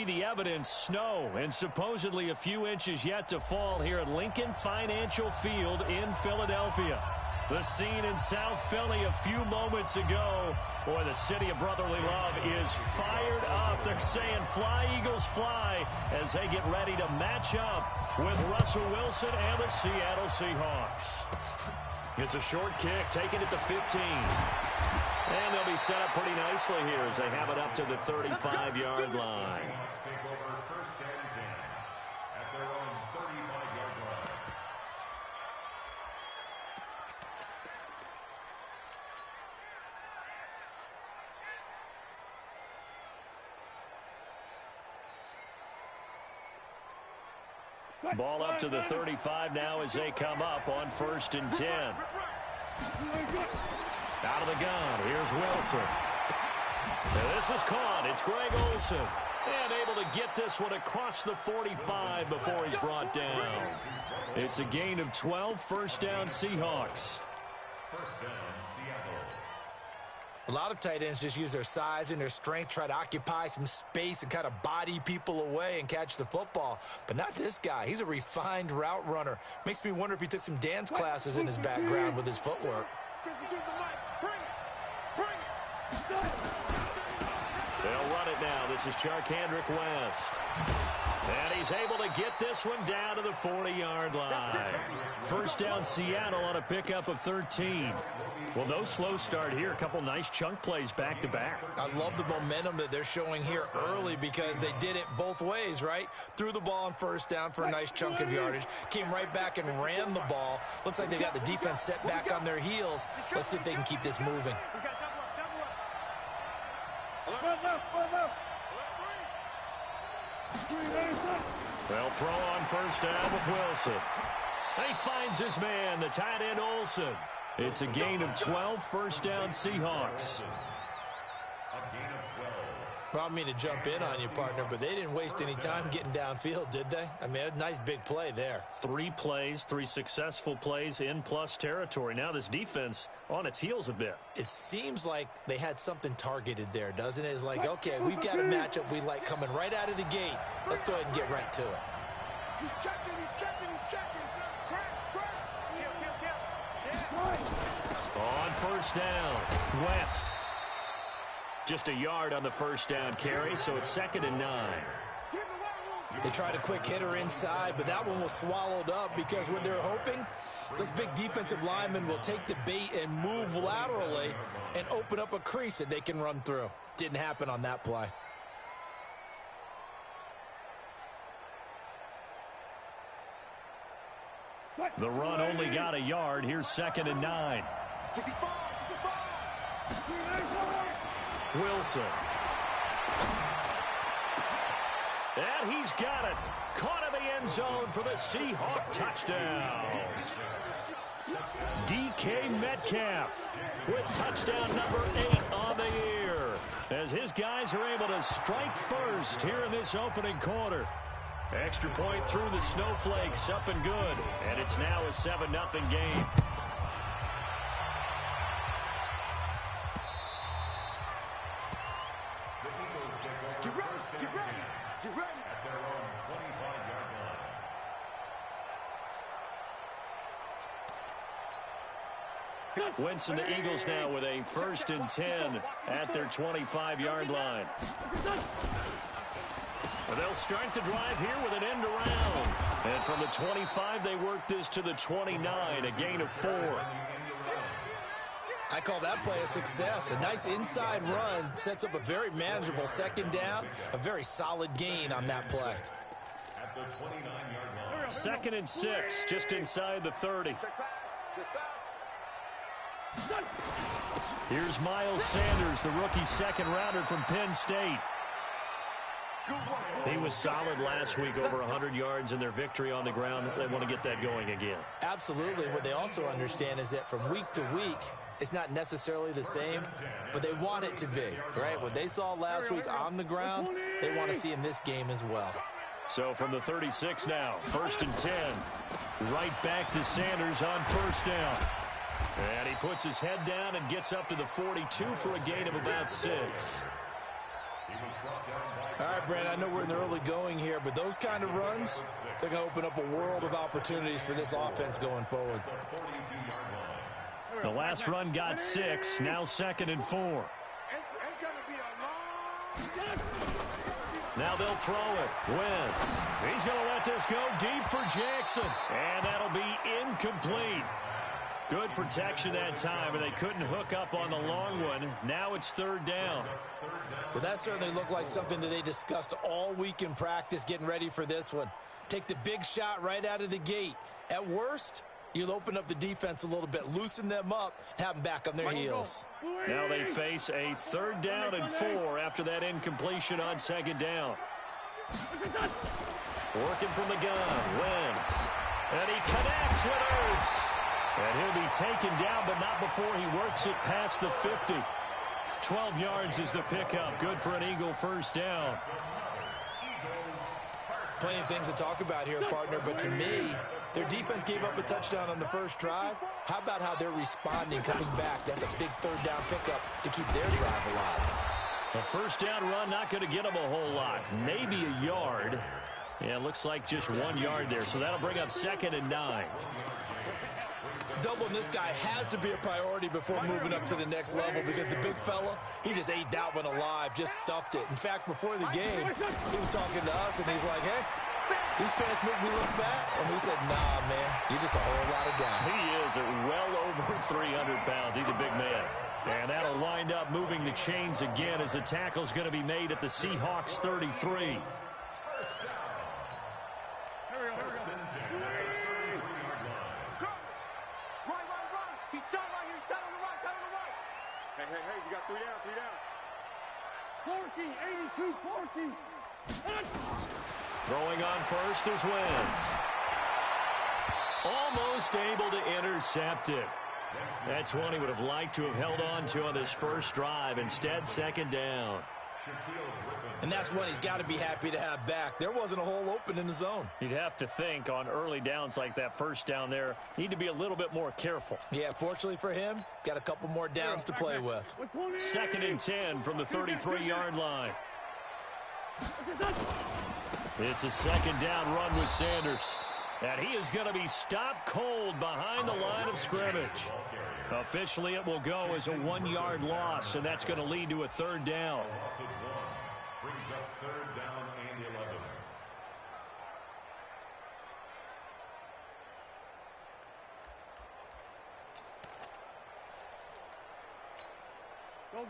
see the evidence, snow, and supposedly a few inches yet to fall here at Lincoln Financial Field in Philadelphia. The scene in South Philly a few moments ago. Boy, the city of brotherly love is fired up. They're saying fly, Eagles, fly, as they get ready to match up with Russell Wilson and the Seattle Seahawks. It's a short kick, taking it to 15. And they'll be set up pretty nicely here as they have it up to the 35-yard line. Ball up to the 35 now as they come up on 1st and 10. Out of the gun, here's Wilson. And this is caught. It's Greg Olsen. And able to get this one across the 45 before he's brought down. It's a gain of 12, first down Seahawks. First down, Seattle. A lot of tight ends just use their size and their strength, try to occupy some space and kind of body people away and catch the football. But not this guy. He's a refined route runner. Makes me wonder if he took some dance classes in his background with his footwork. They'll run it now. This is Charkandrick West. And he's able to get this one down to the 40-yard line. First down Seattle on a pickup of 13. Well, no slow start here. A couple nice chunk plays back-to-back. I love the momentum that they're showing here early because they did it both ways, right? Threw the ball on first down for a nice chunk of yardage. Came right back and ran the ball. Looks like they got the defense set back on their heels. Let's see if they can keep this moving. They'll throw on first down with Wilson. He finds his man, the tight end Olsen. It's a gain of 12, first down Seahawks. Well, I don't mean to jump in on you, partner, but they didn't waste any time getting downfield, did they? I mean, a nice big play there. 3 plays, 3 successful plays in plus territory. Now this defense on its heels a bit. It seems like they had something targeted there, doesn't it? It's like, okay, we've got a matchup we like coming right out of the gate. Let's go ahead and get right to it. He's checking, he's checking, he's checking. Crash. On first down, West. Just a yard on the first down carry, so it's 2nd and 9. They tried a quick hitter inside, but that one was swallowed up because what they're hoping, those big defensive linemen will take the bait and move laterally and open up a crease that they can run through. Didn't happen on that play. The run only got a yard. Here's 2nd and 9. Wilson. And he's got it. Caught in the end zone for the Seahawk touchdown. DK Metcalf with touchdown number 8 on the year. As his guys are able to strike first here in this opening quarter. Extra point through the snowflakes, up and good. And it's now a 7-0 game. Wentz and the Eagles now with a 1st and 10 at their 25-yard line. But they'll start the drive here with an end around. And from the 25, they work this to the 29, a gain of 4. I call that play a success. A nice inside run sets up a very manageable 2nd down, a very solid gain on that play. At the 29-yard line. 2nd and 6, just inside the 30. Here's Miles Sanders, the rookie 2nd-rounder from Penn State. He was solid last week, over 100 yards in their victory on the ground. They want to get that going again. Absolutely. What they also understand is that from week to week, it's not necessarily the same, but they want it to be, right? What they saw last week on the ground, they want to see in this game as well. So from the 36 now, 1st and 10. Right back to Sanders on first down. And he puts his head down and gets up to the 42 for a gain of about 6. All right, Brent, I know we're in the early going here, but those kind of runs, they're going to open up a world of opportunities for this offense going forward. The last run got 6, now 2nd and 4. It's going to be a long... Now they'll throw it. Wentz. He's going to let this go deep for Jackson. And that'll be incomplete. Good protection that time, and they couldn't hook up on the long one. Now it's 3rd down. Well, that certainly looked like something that they discussed all week in practice getting ready for this one. Take the big shot right out of the gate. At worst, you'll open up the defense a little bit, loosen them up, have them back on their heels. Now they face a 3rd down and 4 after that incompletion on 2nd down. Working from the gun, Wentz. And he connects with Ertz. And he'll be taken down, but not before he works it past the 50. 12 yards is the pickup. Good for an Eagle 1st down. Plenty of things to talk about here, partner, but to me, their defense gave up a touchdown on the first drive. How about how they're responding, coming back? That's a big 3rd down pickup to keep their drive alive. A 1st down run, not going to get them a whole lot. Maybe a yard. Yeah, it looks like just 1 yard there, so that'll bring up 2nd and 9. Doubling this guy has to be a priority before moving up to the next level because the big fella, he just ate that one alive, just stuffed it. In fact, before the game, he was talking to us, and he's like, hey, these pants make me look fat. And we said, nah, man, you're just a whole lot of guy. He is at well over 300 pounds. He's a big man. And that'll wind up moving the chains again as the tackle's going to be made at the Seahawks 33. Hey, you got 3 down, 3 down. Corky, 82, Corky. Throwing on first is Wentz. Almost able to intercept it. That's one he would have liked to have held on to on this first drive. Instead, 2nd down. And that's one he's got to be happy to have back. There wasn't a hole open in the zone. You'd have to think on early downs like that 1st down there, need to be a little bit more careful. Yeah, fortunately for him, got a couple more downs to play with. 2nd and 10 from the 33-yard line. It's a 2nd down run with Sanders. And he is going to be stopped cold behind the line of scrimmage. Officially, it will go as a 1-yard loss, and that's going to lead to a 3rd down. Brings up 3rd down and 11.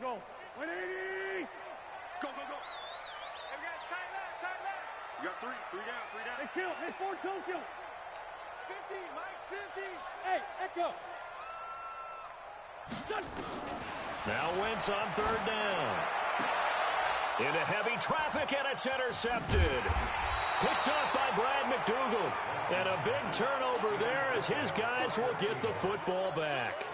Go. 180. Go. Hey, we got tight left. You got 3 down, 3 down. Hey, kill. Hey, 4 kill. 50, Mike's 50. Hey, Echo. Now Wentz on 3rd down. Into heavy traffic, and it's intercepted. Picked up by Brad McDougal. And a big turnover there as his guys will get the football back.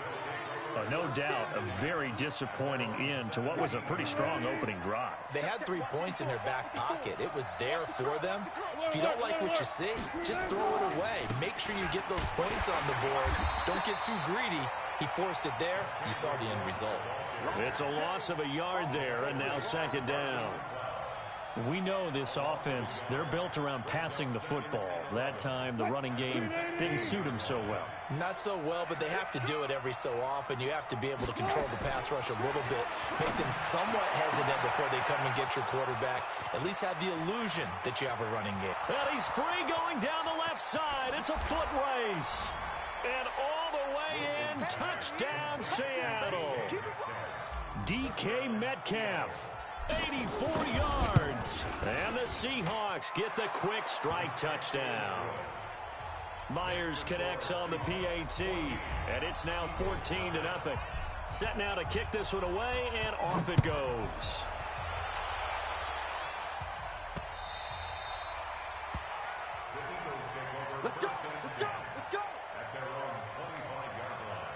No doubt a very disappointing end to what was a pretty strong opening drive. They had 3 points in their back pocket. It was there for them. If you don't like what you see, just throw it away. Make sure you get those points on the board. Don't get too greedy. He forced it there. You saw the end result. It's a loss of a yard there, and now 2nd down. We know this offense, they're built around passing the football. That time, the running game didn't suit them so well. Not so well, but they have to do it every so often. You have to be able to control the pass rush a little bit, make them somewhat hesitant before they come and get your quarterback. At least have the illusion that you have a running game. And he's free going down the left side. It's a foot race. And all the way in, touchdown Seattle. DK Metcalf, 84 yards. And the Seahawks get the quick strike touchdown. Myers connects on the PAT, and it's now 14-0. Set now to kick this one away, and off it goes. Let's go. At their own 25-yard line.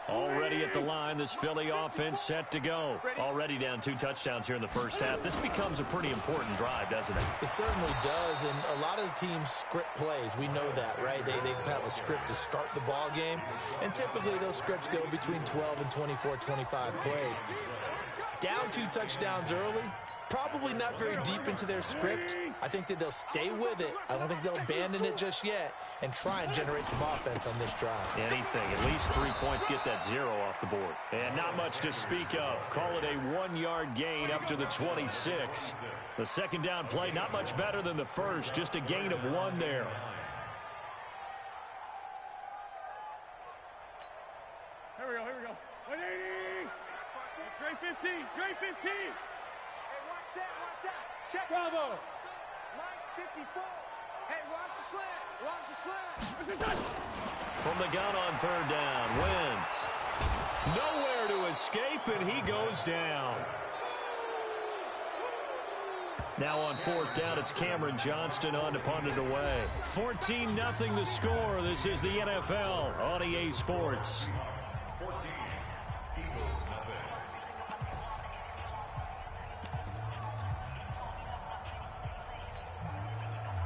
Already at the line, this Philly offense set to go. Already down 2 touchdowns here in the first half. This becomes a pretty important drive, doesn't it? It certainly does, and a lot of the teams script plays. We know that, right? They have a script to start the ball game, and typically those scripts go between 12 and 24, 25 plays. Down 2 touchdowns early, probably not very deep into their script. I think that they'll stay with it. I don't think they'll abandon it just yet and try and generate some offense on this drive. Anything, at least 3 points, get that 0 off the board. And not much to speak of. Call it a 1-yard gain up to the 26. The second down play, not much better than the first, just a gain of 1 there. Here we go. 180. Straight 15. Straight 15. Hey, watch that. Check. Bravo. Line 54. Hey, watch the slant. From the gun on third down, Wentz. Nowhere to escape, and he goes down. Now on fourth down, it's Cameron Johnston on to punt it away. 14-0 the score. This is the NFL on EA Sports. 14, Eagles, nothing.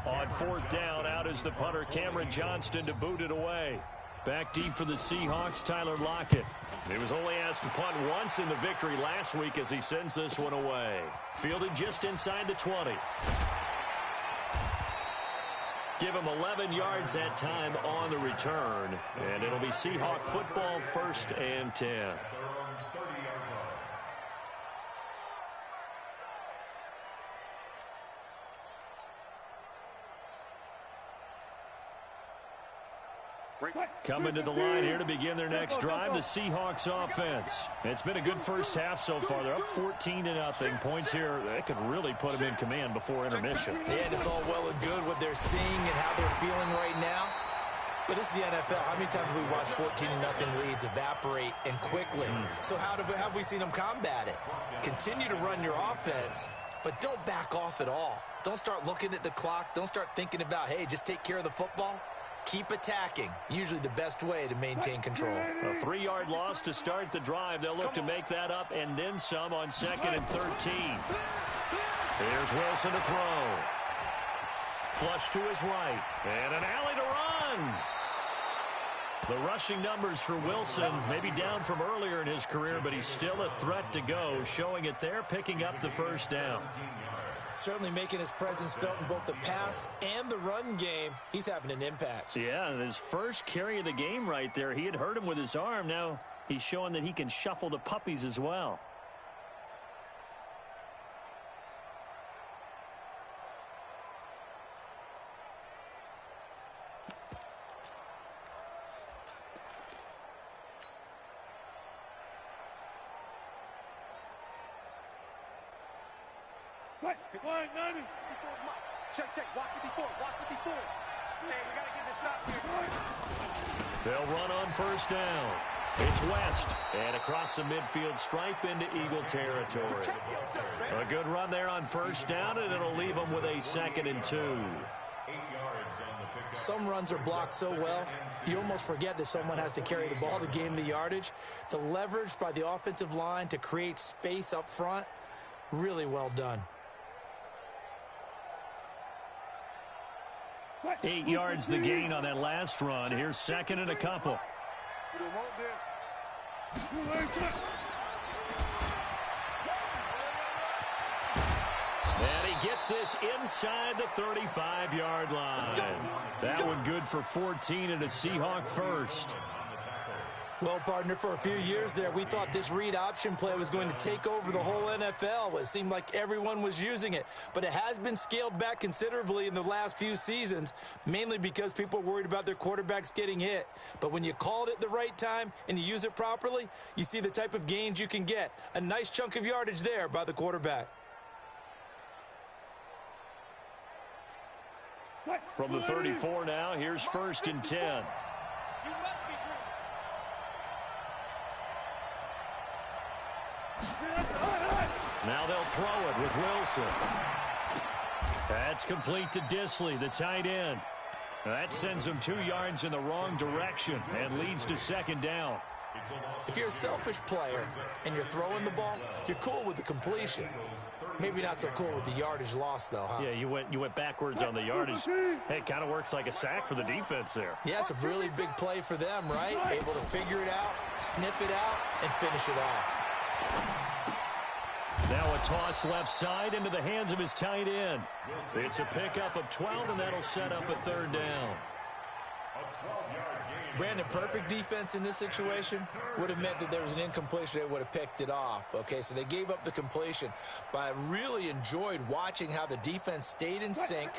On fourth down, out is the punter, Cameron Johnston, to boot it away. Back deep for the Seahawks, Tyler Lockett. He was only asked to punt once in the victory last week as he sends this one away. Fielded just inside the 20. Give him 11 yards that time on the return. And it'll be Seahawk football, 1st and 10. They're on 30-yard line. Coming to the line here to begin their next drive, the Seahawks offense. It's been a good first half so far. They're up 14-0. Points here, that could really put them in command before intermission. Yeah, and it's all well and good what they're seeing and how they're feeling right now. But it's the NFL. How many times have we watched 14-0 leads evaporate and quickly? So how have we seen them combat it? Continue to run your offense, but don't back off at all. Don't start looking at the clock. Don't start thinking about, hey, just take care of the football. Keep attacking. Usually the best way to maintain control. A 3-yard loss to start the drive. They'll look to make that up and then some on 2nd and 13. Here's Wilson to throw. Flush to his right. And an alley to run. The rushing numbers for Wilson maybe down from earlier in his career, but he's still a threat to go, showing it there, picking up the first down. Certainly making his presence felt in both the pass and the run game. He's having an impact. Yeah, and his first carry of the game right there, he had hurt him with his arm. Now he's showing that he can shuffle the puppies as well. Line 90. Check. Watch 54. Hey, we got to get this stop here. They'll run on first down. It's West, and across the midfield stripe into Eagle territory. A good run there on first down, and it'll leave them with a 2nd and 2. 8 yards on the pickup. Some runs are blocked so well, you almost forget that someone has to carry the ball to gain the yardage. The leverage by the offensive line to create space up front, really well done. 8 yards the gain on that last run. Here's 2nd and a couple. We want this. And he gets this inside the 35-yard line. That one good for 14 and a Seahawk first. Well, partner, for a few years there, we thought this read option play was going to take over the whole NFL. It seemed like everyone was using it, but it has been scaled back considerably in the last few seasons, mainly because people are worried about their quarterbacks getting hit. But when you call it at the right time and you use it properly, you see the type of gains you can get. A nice chunk of yardage there by the quarterback. From the 34 now, here's 1st and 10. Now they'll throw it with Wilson. That's complete to Disley, the tight end. That sends him 2 yards in the wrong direction and leads to 2nd down. If you're a selfish player and you're throwing the ball, you're cool with the completion. Maybe not so cool with the yardage loss, though, huh? Yeah, you went backwards on the yardage. Hey, it kind of works like a sack for the defense there. Yeah, it's a really big play for them, right? Able to figure it out, sniff it out, and finish it off. Now a toss left side into the hands of his tight end. It's a pickup of 12, and that'll set up a third down. Brandon, perfect defense in this situation would have meant that there was an incompletion. They would have picked it off. Okay, so they gave up the completion. But I really enjoyed watching how the defense stayed in sync,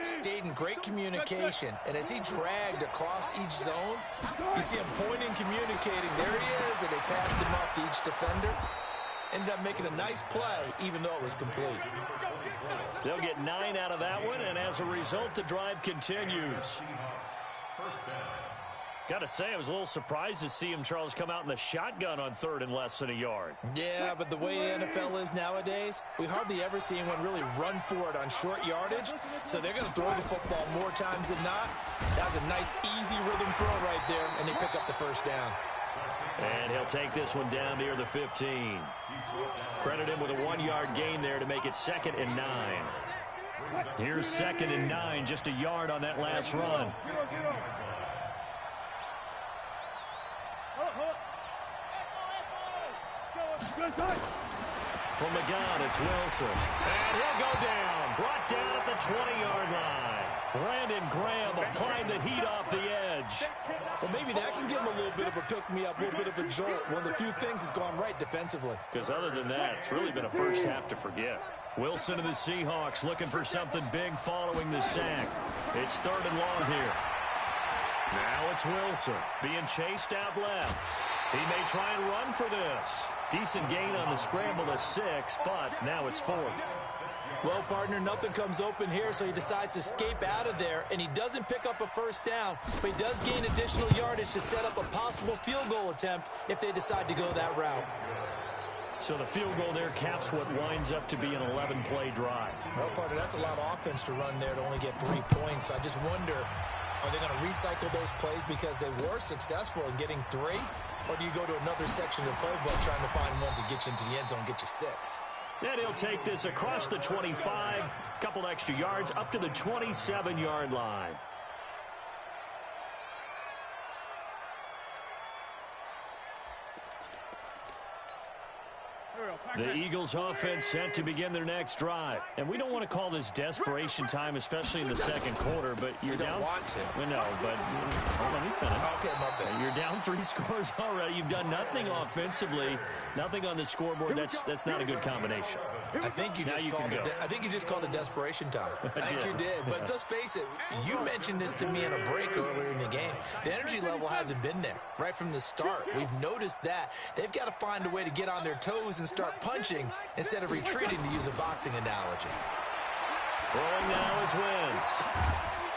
stayed in great communication. And as he dragged across each zone, you see him pointing, communicating. There he is, and they passed him off to each defender. Ended up making a nice play, even though it was complete. They'll get 9 out of that one, and as a result, the drive continues. Got to say, I was a little surprised to see him, Charles, come out in the shotgun on third and less than a yard. Yeah, but the way NFL is nowadays, we hardly ever see anyone really run for it on short yardage. So they're going to throw the football more times than not. That was a nice, easy rhythm throw right there, and they pick up the first down. And he'll take this one down near the 15. Credit him with a 1-yard gain there to make it 2nd and 9. Here's 2nd and 9, just a yard on that last run. From McGowan, it's Wilson. And he'll go down. Brought down at the 20-yard line. Brandon Graham applied the heat off the edge. Well, maybe that can give him a little bit of a pick-me-up, a little bit of a jolt. One of the few things has gone right defensively. Because other than that, it's really been a first half to forget. Wilson of the Seahawks looking for something big following the sack. It's 3rd and long here. Now it's Wilson being chased out left. He may try and run for this. Decent gain on the scramble to 6, but now it's 4th. Well, partner, nothing comes open here, so he decides to escape out of there, and he doesn't pick up a first down, but he does gain additional yardage to set up a possible field goal attempt if they decide to go that route. So the field goal there caps what winds up to be an 11-play drive. Well, partner, that's a lot of offense to run there to only get 3 points. So I just wonder, are they going to recycle those plays because they were successful in getting 3? Or do you go to another section of the playbook trying to find ones that get you into the end zone and get you 6? And he'll take this across the 25, couple extra yards, up to the 27-yard line. The Eagles offense set to begin their next drive. And we don't want to call this desperation time, especially in the second quarter, but you're down. You don't want to. Well, no, but let me finish. Okay, my bad. You're down 3 scores already. You've done nothing offensively, nothing on the scoreboard. That's not a good combination. I think you just called it desperation time. I think you did. But let's face it, you mentioned this to me in a break earlier in the game. The energy level hasn't been there right from the start. We've noticed that. They've got to find a way to get on their toes and start punching instead of retreating, to use a boxing analogy. Throwing now is Wentz.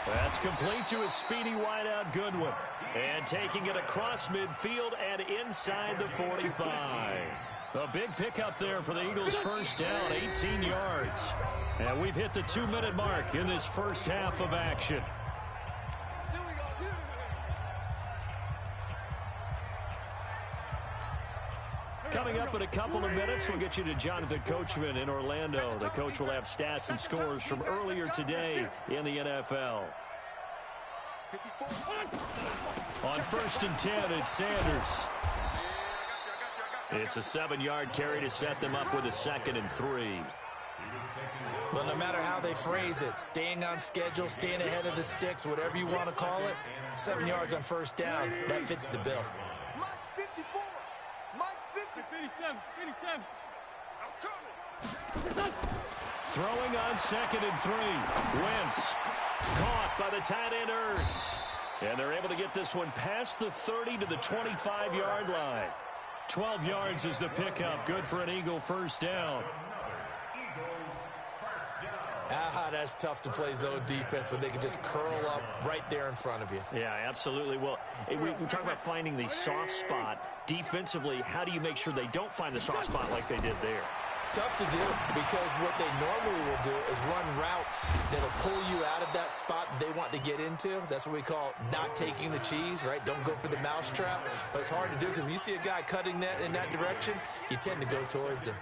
That's complete to a speedy wideout Goodwin. And taking it across midfield and inside the 45. A big pickup there for the Eagles' first down, 18 yards. And we've hit the 2-minute mark in this first half of action. Coming up in a couple of minutes, we'll get you to Jonathan Coachman in Orlando. The coach will have stats and scores from earlier today in the NFL. On 1st and 10, it's Sanders. It's a 7-yard carry to set them up with a 2nd and 3. Well, no matter how they phrase it, staying on schedule, staying ahead of the sticks, whatever you want to call it, 7 yards on first down, that fits the bill. Throwing on 2nd and 3. Wentz caught by the tight end Ertz. And they're able to get this one past the 30 to the 25-yard line. 12 yards is the pickup. Good for an Eagle first down. That's tough to play zone defense when they can just curl up right there in front of you. Yeah, absolutely. Well, we talk about finding the soft spot. Defensively, how do you make sure they don't find the soft spot like they did there? tough to do because what they normally will do is run routes that'll pull you out of that spot they want to get into. That's what we call not taking the cheese, right? Don't go for the mousetrap. But it's hard to do because when you see a guy cutting that in that direction, you tend to go towards him.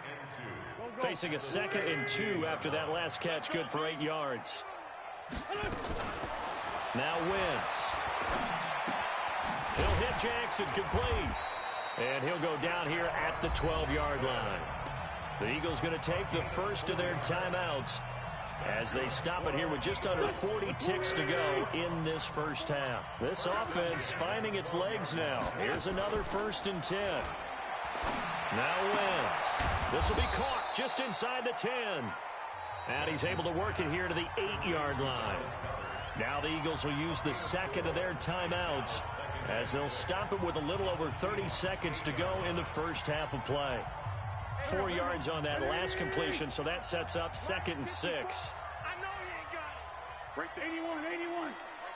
Facing a 2nd and 2 after that last catch, good for 8 yards. Now Wentz. He'll hit Jackson complete. And he'll go down here at the 12-yard line. The Eagles going to take the first of their timeouts as they stop it here with just under 40 ticks to go in this first half. This offense finding its legs now. Here's another 1st and 10. Now Wentz. This will be caught just inside the 10. And he's able to work it here to the 8-yard line. Now the Eagles will use the 2nd of their timeouts as they'll stop it with a little over 30 seconds to go in the first half of play. 4 yards on that last completion, so that sets up 2nd and 6. I know you ain't got it. Right there. 81. Right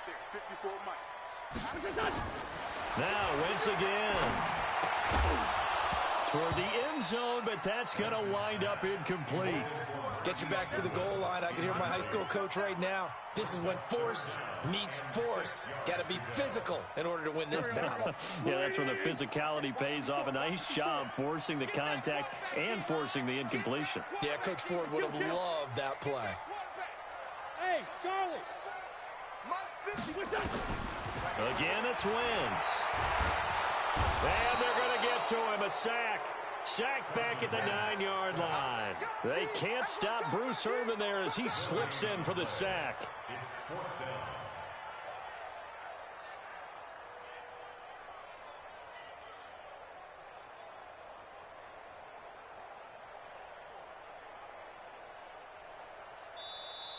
there. 54 Mike. Now Wentz again. Toward the end zone, but that's going to wind up incomplete. Get your backs to the goal line. I can hear my high school coach right now. This is when force meets force. Got to be physical in order to win this battle. Yeah, that's where the physicality pays off. A nice job forcing the contact and forcing the incompletion. Yeah, Coach Ford would have loved that play. Hey, Charlie. Again, it's Wentz. And they're going to get to him. A sack. Sacked back at the 9-yard line. They can't stop Bruce Irvin there as he slips in for the sack.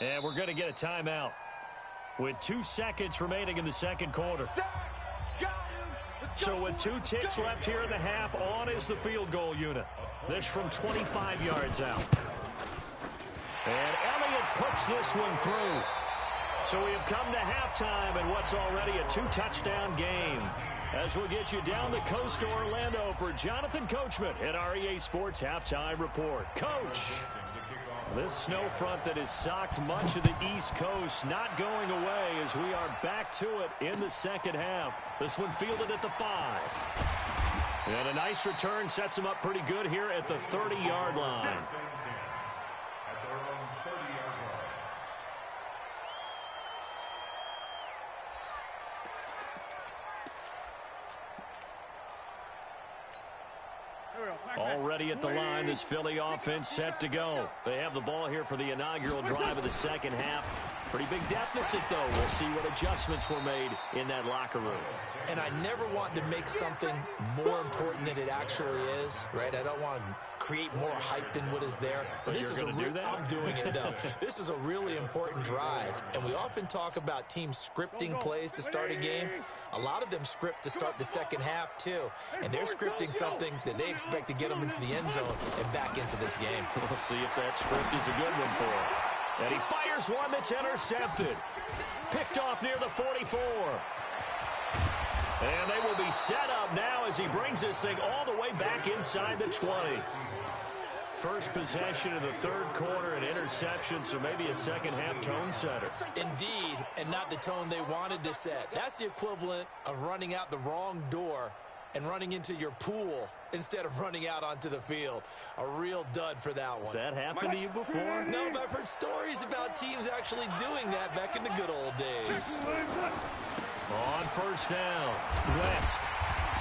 And we're going to get a timeout with 2 seconds remaining in the second quarter. So with 2 ticks left here in the half, on is the field goal unit. This from 25 yards out. And Elliott puts this one through. So we have come to halftime in what's already a 2-touchdown game. As we'll get you down the coast to Orlando for Jonathan Coachman at our EA Sports Halftime Report. Coach, this snow front that has socked much of the East Coast not going away as we are back to it in the second half. This one fielded at the 5. And a nice return sets him up pretty good here at the 30-yard line. Already at the line, this Philly offense set to go. They have the ball here for the inaugural drive of the second half. Pretty big deficit, though. We'll see what adjustments were made in that locker room. And I never want to make something more important than it actually is, right? I don't want to create more hype than what is there. But this is I'm doing it, though. This is a really important drive. And we often talk about teams scripting plays to start a game. A lot of them script to start the second half, too. And they're scripting something that they expect to get them into the end zone and back into this game. We'll see if that script is a good one for him. And he fires one that's intercepted. Picked off near the 44. And they will be set up now as he brings this thing all the way back inside the 20. First possession of the third quarter, an interception, so maybe a second-half tone setter. Indeed, and not the tone they wanted to set. That's the equivalent of running out the wrong door and running into your pool instead of running out onto the field. A real dud for that one. Has that happened to you before? No, but I've heard stories about teams actually doing that back in the good old days. On first down, West.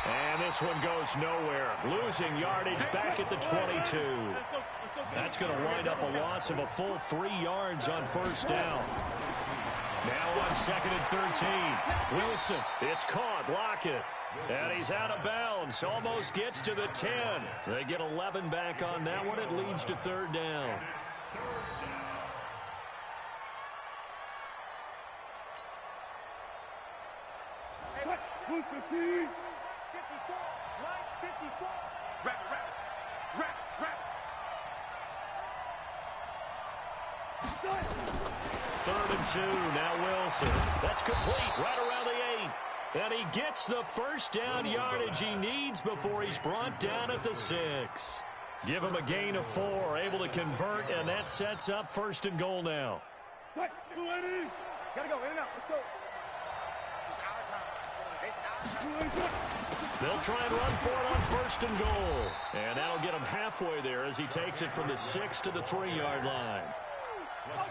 And this one goes nowhere. Losing yardage back at the 22. That's going to wind up a loss of a full 3 yards on first down. Now on 2nd and 13. Wilson, it's caught. Lockett. And he's out of bounds. Almost gets to the 10. They get 11 back on that one. It leads to third down. Move 15. 54. Line 54. Wrap. 3rd and 2. Now Wilson. That's complete right around the 8. And he gets the first down yardage he needs before he's brought down at the 6. Give him a gain of 4, able to convert, and that sets up 1st and goal now. Gotta go, in and out, let's go. It's our time. It's our time. They'll try and run for it on 1st and goal. And that'll get him halfway there as he takes it from the 6 to the 3-yard line.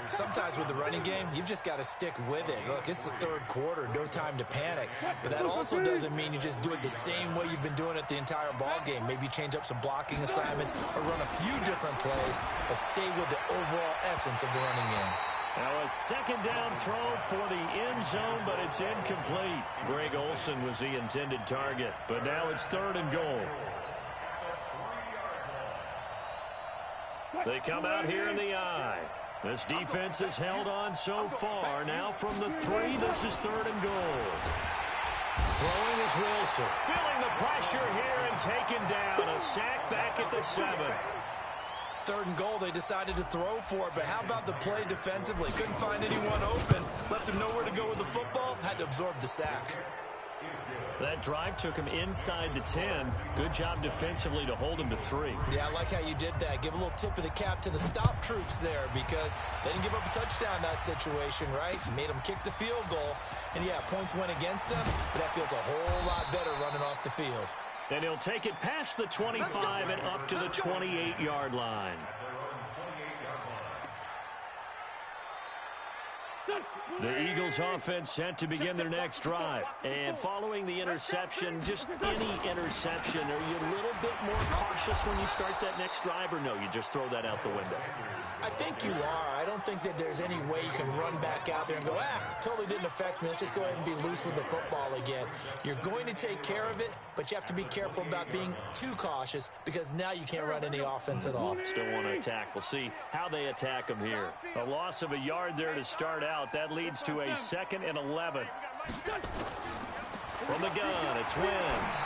Sometimes with the running game, you've just got to stick with it. Look, it's the 3rd quarter, no time to panic. But that also doesn't mean you just do it the same way you've been doing it the entire ball game. Maybe change up some blocking assignments or run a few different plays, but stay with the overall essence of the running game. Now a 2nd down throw for the end zone, but it's incomplete. Greg Olsen was the intended target, but now it's 3rd and goal. They come out here in the I. This defense has held on so far. Now from the 3, this is 3rd and goal. Throwing is Wilson. Feeling the pressure here and taken down. A sack back at the 7. 3rd and goal, they decided to throw for it, but how about the play defensively? Couldn't find anyone open. Left him nowhere to go with the football. Had to absorb the sack. That drive took him inside the 10. Good job defensively to hold him to 3. Yeah, I like how you did that. Give a little tip of the cap to the stop troops there because they didn't give up a touchdown in that situation, right? Made them kick the field goal. And, yeah, points went against them, but that feels a whole lot better running off the field. And he'll take it past the 25 and up to the 28-yard line. The Eagles offense set to begin their next drive. And following the interception, just any interception, are you a little bit more cautious when you start that next drive, or no, you just throw that out the window? I think you are. I don't think that there's any way you can run back out there and go, totally didn't affect me. Let's just go ahead and be loose with the football again. You're going to take care of it, but you have to be careful about being too cautious because now you can't run any offense at all. Still want to attack. We'll see how they attack them here. A loss of a yard there to start out. That leads to a 2nd and 11. From the gun, it's Wentz.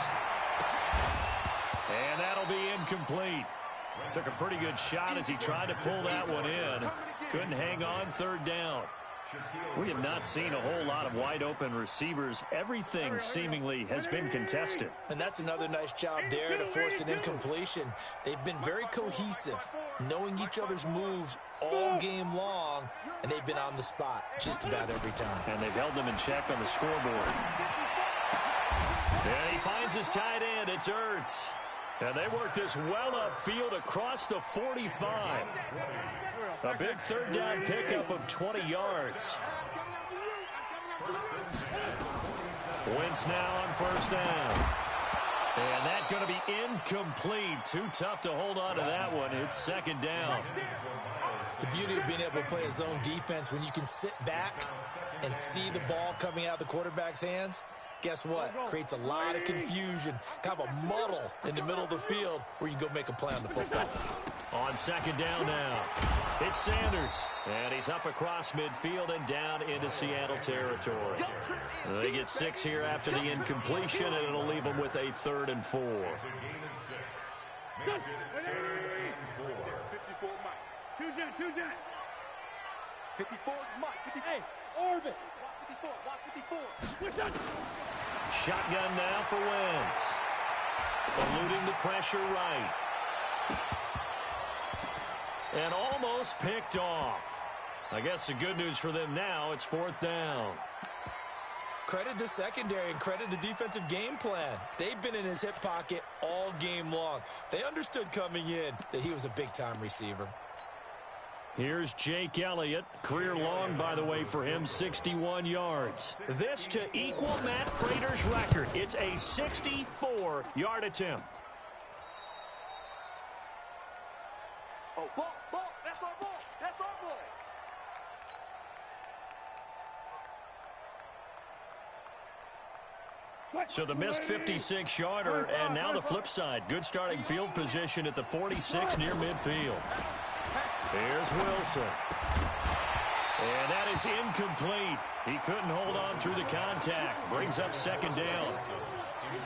And that'll be incomplete. Took a pretty good shot as he tried to pull that one in. Couldn't hang on 3rd down. We have not seen a whole lot of wide-open receivers. Everything seemingly has been contested. And that's another nice job there to force an incompletion. They've been very cohesive, knowing each other's moves all game long, and they've been on the spot just about every time. And they've held them in check on the scoreboard. And he finds his tight end. It's Ertz. And they work this well upfield across the 45. A big 3rd down pickup of 20 yards. Wentz now on 1st down. And that's going to be incomplete. Too tough to hold on to that one. It's 2nd down. The beauty of being able to play a zone defense when you can sit back and see the ball coming out of the quarterback's hands, guess what? Creates a lot of confusion, kind of a muddle in the middle of the field where you can go make a play on the football. On 2nd down now, it's Sanders. And he's up across midfield and down into Seattle territory. They get 6 here after the incompletion, and it'll leave them with a 3rd and 4. 54 Mike. 54. Hey, orbit. Watch 54. Shotgun now for Wentz. Eluding the pressure right. And almost picked off. I guess the good news for them now, it's 4th down. Credit the secondary and credit the defensive game plan. They've been in his hip pocket all game long. They understood coming in that he was a big-time receiver. Here's Jake Elliott. Career long, by the way, for him, 61 yards. This to equal Matt Prater's record. It's a 64-yard attempt. Oh, ball. That's our ball. That's our ball. So the missed 56-yarder, and now the flip side. Good starting field position at the 46 near midfield. Here's Wilson. And that is incomplete. He couldn't hold on through the contact. Brings up 2nd down.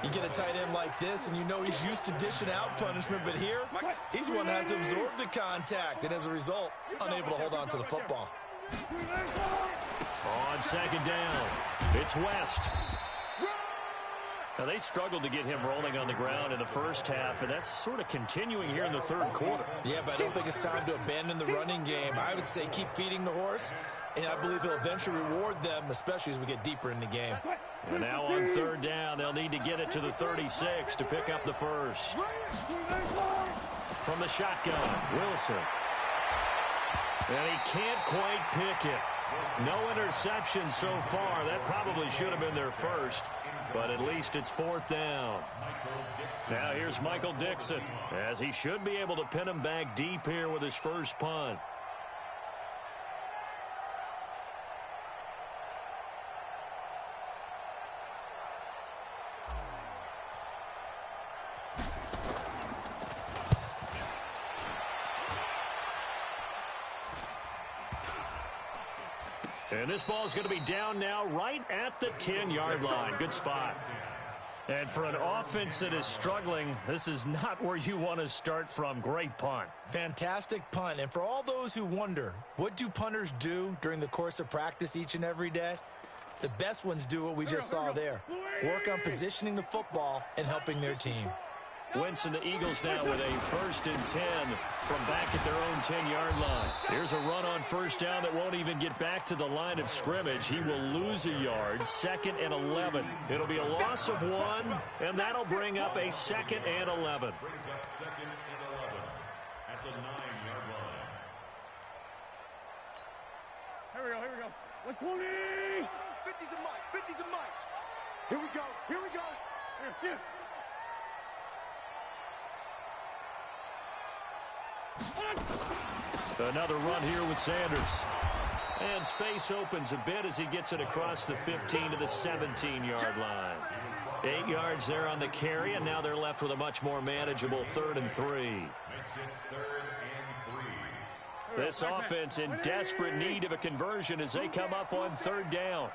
You get a tight end like this, and you know he's used to dishing out punishment, but here, he's one that has to absorb the contact, and as a result, unable to hold on to the football. On 2nd down, it's West. Now, they struggled to get him rolling on the ground in the first half, and that's sort of continuing here in the third quarter. Yeah, but I don't think it's time to abandon the running game. I would say keep feeding the horse, and I believe he'll eventually reward them, especially as we get deeper in the game. And now on third down, they'll need to get it to the 36 to pick up the first. From the shotgun, Wilson. And he can't quite pick it. No interception so far. That probably should have been their first, but at least it's fourth down. Now here's Michael Dixon, as he should be able to pin him back deep here with his first punt. And this ball is going to be down now right at the 10-yard line. Good spot. And for an offense that is struggling, this is not where you want to start from. Great punt. Fantastic punt. And for all those who wonder, what do punters do during the course of practice each and every day? The best ones do what we just saw there. Work on positioning the football and helping their team. Winston, the Eagles now with a 1st and 10 from back at their own 10-yard line. Here's a run on first down that won't even get back to the line of scrimmage. He will lose a yard. 2nd and 11. It'll be a loss of 1, and that'll bring up a 2nd and 11. Brings up 2nd and 11 at the 9-yard line. Here we go, here we go. 120! 50's a mic, 50's a mic. Here we go, here we go. Here, shoot. Another run here with Sanders. And space opens a bit as he gets it across the 15 to the 17-yard line. 8 yards there on the carry, and now they're left with a much more manageable 3rd and 3. Makes it 3rd and 3. This offense in desperate need of a conversion as they come up on 3rd down.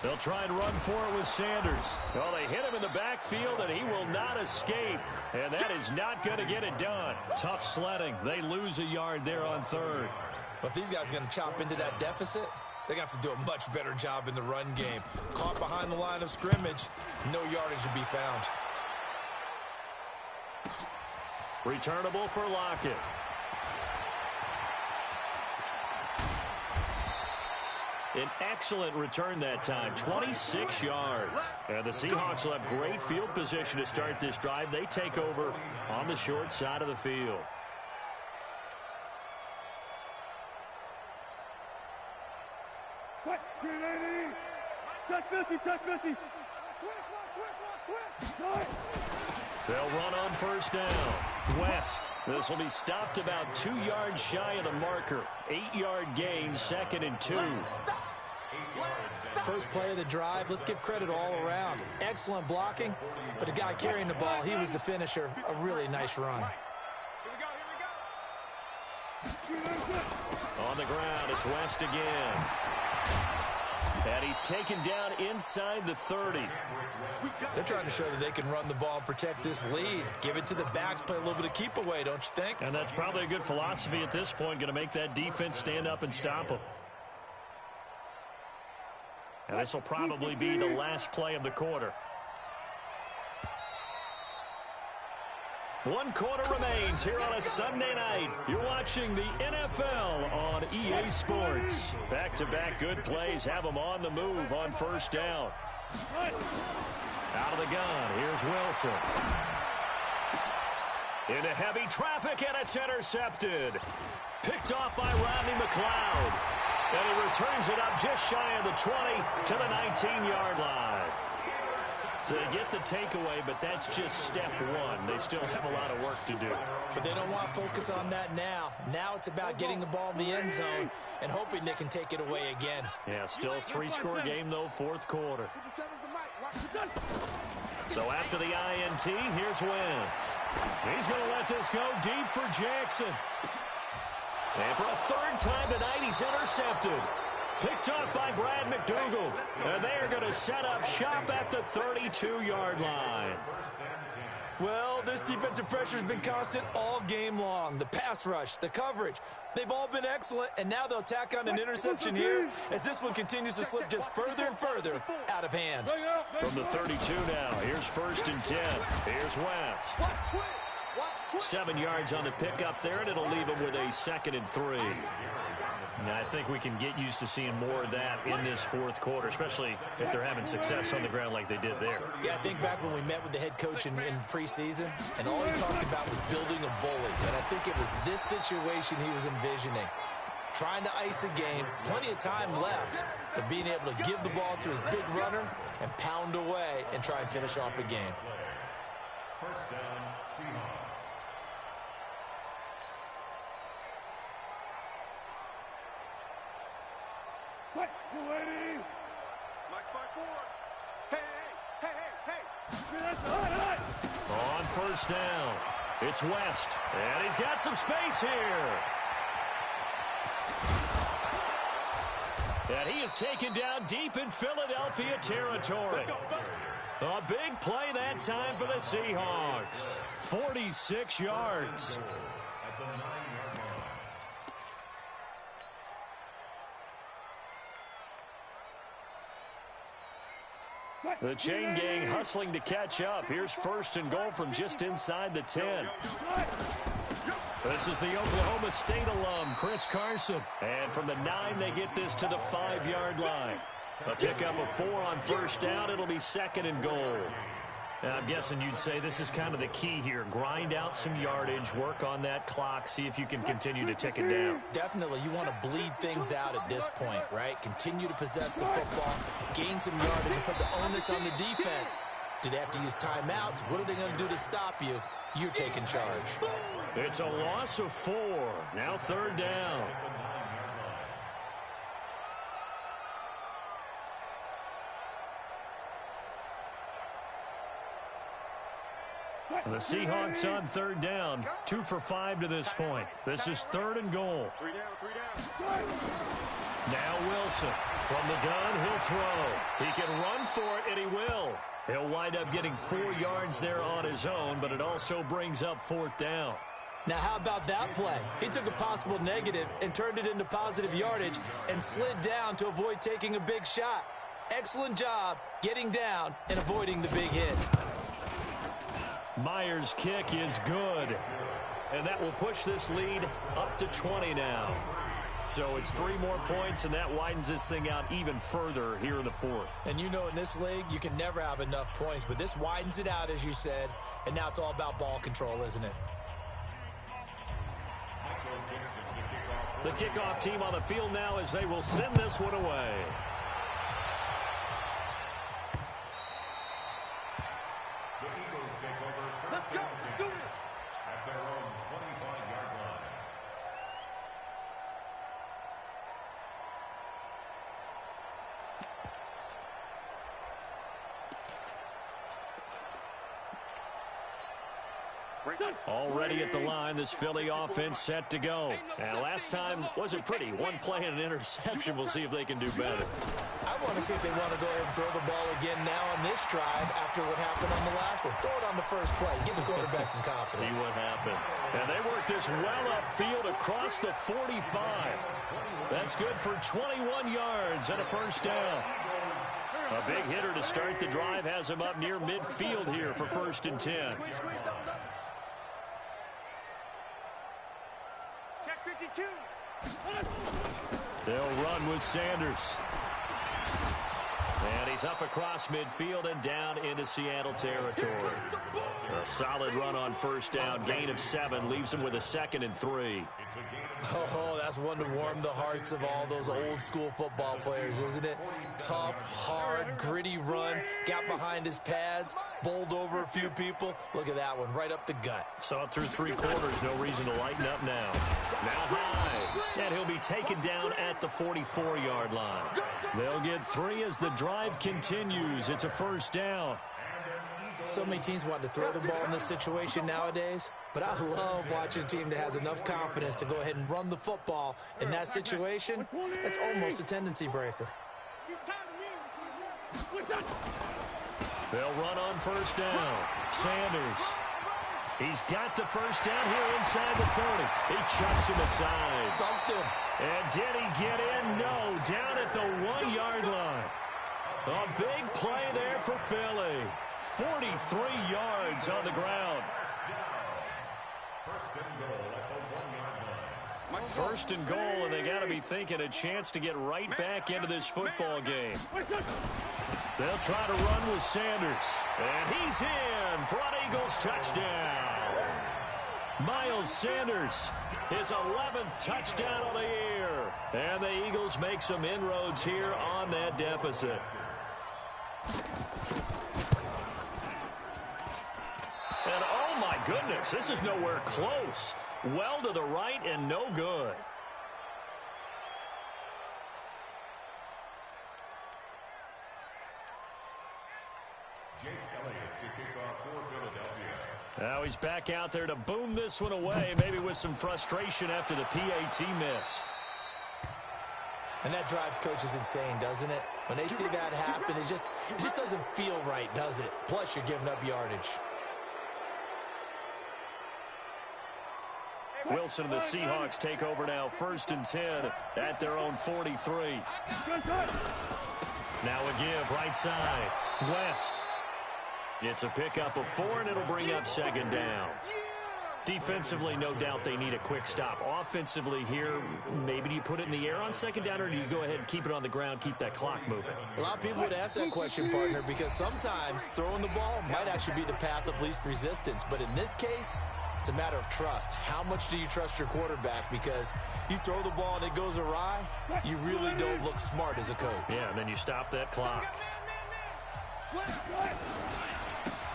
They'll try and run for it with Sanders. Well, they hit him in the backfield, and he will not escape. And that is not going to get it done. Tough sledding. They lose a yard there on 3rd. But if these guys are going to chop into that deficit, they're going to have to do a much better job in the run game. Caught behind the line of scrimmage, no yardage to be found. Returnable for Lockett. An excellent return that time, 26 yards. And the Seahawks will have great field position to start this drive. They take over on the short side of the field. Touch 50, touch 50. Switch. They'll run on first down. West. This will be stopped about 2 yards shy of the marker. 8-yard gain, 2nd and 2. First play of the drive, let's give credit all around. Excellent blocking, but the guy carrying the ball, he was the finisher. A really nice run. On the ground, it's West again. And he's taken down inside the 30. They're trying to show that they can run the ball and protect this lead. Give it to the backs, play a little bit of keep away, don't you think? And that's probably a good philosophy at this point, going to make that defense stand up and stop them. And this will probably be the last play of the quarter. 1 quarter remains here on a Sunday night. You're watching the NFL on EA Sports. Back-to-back good plays have them on the move on first down. Out of the gun, here's Wilson. Into heavy traffic, and it's intercepted. Picked off by Rodney McLeod. And he returns it up just shy of the 20 to the 19-yard line. So they get the takeaway, but that's just step one. They still have a lot of work to do. But they don't want to focus on that now. Now it's about getting the ball in the end zone and hoping they can take it away again. Yeah, still a 3-score game, though, fourth quarter. So after the INT, here's Wentz. He's going to let this go deep for Jackson. And for a third time tonight, he's intercepted. Picked off by Brad McDougal. And they are going to set up shop at the 32-yard line. Well, this defensive pressure has been constant all game long. The pass rush, the coverage, they've all been excellent, and now they'll tack on an interception here as this one continues to slip just further and further out of hand. From the 32 now, here's 1st and 10. Here's West. 7 yards on the pickup there, and it'll leave him with a 2nd and 3. Now, I think we can get used to seeing more of that in this 4th quarter, especially if they're having success on the ground like they did there. Yeah, I think back when we met with the head coach in preseason, and all he talked about was building a bully. And I think it was this situation he was envisioning. Trying to ice a game, plenty of time left, but being able to give the ball to his big runner and pound away and try and finish off a game. 1st down, Seahawks. What? You ready? Mike 5-4. Hey, hey, hey, hey. On 1st down, it's West, and he's got some space here. And he is taken down deep in Philadelphia territory. A big play that time for the Seahawks. 46 yards. At the 9-yard line. The chain gang hustling to catch up. Here's 1st and goal from just inside the 10. This is the Oklahoma State alum, Chris Carson. And from the 9, they get this to the 5-yard line. A pickup of 4 on 1st down. It'll be 2nd and goal. And I'm guessing you'd say this is kind of the key here. Grind out some yardage, work on that clock, see if you can continue to tick it down. Definitely, you want to bleed things out at this point, right? Continue to possess the football, gain some yardage, and put the onus on the defense. Do they have to use timeouts? What are they going to do to stop you? You're taking charge. It's a loss of 4. Now 3rd down. The Seahawks on 3rd down. 2 for 5 to this point. This is 3rd and goal. 3 down. Now Wilson. From the gun, he'll throw. He can run for it, and he will. He'll wind up getting 4 yards there on his own, but it also brings up 4th down. Now, how about that play? He took a possible negative and turned it into positive yardage and slid down to avoid taking a big shot. Excellent job getting down and avoiding the big hit. Myers' kick is good, and that will push this lead up to 20 now. So it's 3 more points, and that widens this thing out even further here in the 4th. And you know in this league, you can never have enough points, but this widens it out, as you said, and now it's all about ball control, isn't it? The kickoff team on the field now as they will send this one away. The Eagles take over 1st and 10 at their own 25-yard line. Already at the line, this Philly offense set to go. And last time wasn't pretty. 1 play and an interception. We'll see if they can do better. I want to see if they want to go ahead and throw the ball again now on this drive after what happened on the last one. Throw it on the first play. Give the quarterback some confidence. See what happens. And they work this well upfield across the 45. That's good for 21 yards and a 1st down. A big hitter to start the drive has him up near midfield here for 1st and 10. Check 52. They'll run with Sanders. And he's up across midfield and down into Seattle territory. A solid run on 1st down. Gain of 7 leaves him with a 2nd and 3. Oh, that's one to warm the hearts of all those old school football players, isn't it? Tough, hard, gritty run. Got behind his pads, bowled over a few people. Look at that one, right up the gut. So up through 3 quarters, no reason to lighten up now. Now high. And he'll be taken down at the 44-yard line. They'll get 3 as the drive continues. It's a 1st down. So many teams want to throw the ball in this situation nowadays, but I love watching a team that has enough confidence to go ahead and run the football in that situation. That's almost a tendency breaker. They'll run on first down. Sanders. He's got the first down here inside the 30. He chucks him aside. Dumped him. And did he get in? No, down at the 1-yard line. A big play there for Philly. 43 yards on the ground. First and goal, and they got to be thinking a chance to get right back into this football game. They'll try to run with Sanders. And he's in for an Eagles touchdown. Miles Sanders, his 11th touchdown of the year. And the Eagles make some inroads here on that deficit. And oh my goodness, this is nowhere close. Well to the right and no good. Jake Elliott to kick off for Philadelphia. Now he's back out there to boom this one away, maybe with some frustration after the PAT miss. And that drives coaches insane, doesn't it? When they see that happen, it just doesn't feel right, does it? Plus, you're giving up yardage. Wilson and the Seahawks take over now, 1st and 10 at their own 43. Now a give, right side. West. It's a pickup of 4, and it'll bring up 2nd down. Defensively, no doubt they need a quick stop. Offensively here, maybe do you put it in the air on 2nd down, or do you go ahead and keep it on the ground, keep that clock moving? A lot of people would ask that question, partner, because sometimes throwing the ball might actually be the path of least resistance. But in this case, it's a matter of trust. How much do you trust your quarterback? Because you throw the ball and it goes awry, you really don't look smart as a coach. Yeah, and then you stop that clock.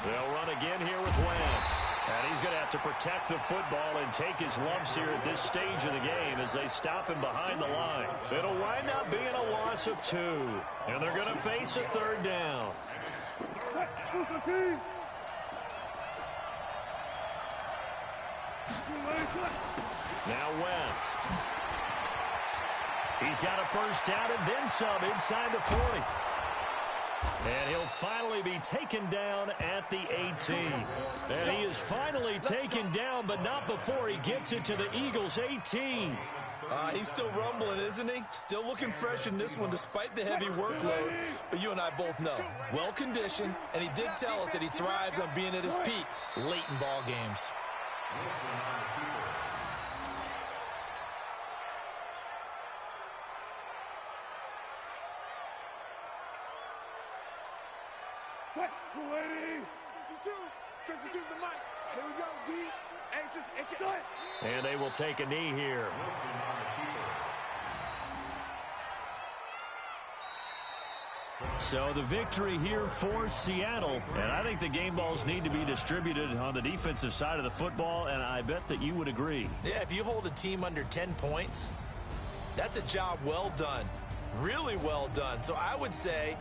They'll run again here with West. And he's going to have to protect the football and take his lumps here at this stage of the game as they stop him behind the line. It'll wind up being a loss of 2. And they're going to face a 3rd down. Now West. He's got a first down and then some inside the 40. And he'll finally be taken down at the 18. And he is finally taken down, but not before he gets it to the Eagles' 18. He's still rumbling, isn't he? Still looking fresh in this one despite the heavy workload. But you and I both know, well-conditioned, and he did tell us that he thrives on being at his peak late in ball games. What? 52 is the mic. Here we go, D. Anxious. And they will take a knee here. So the victory here for Seattle. And I think the game balls need to be distributed on the defensive side of the football, and I bet that you would agree. Yeah, if you hold a team under 10 points, that's a job well done. Really well done. So I would say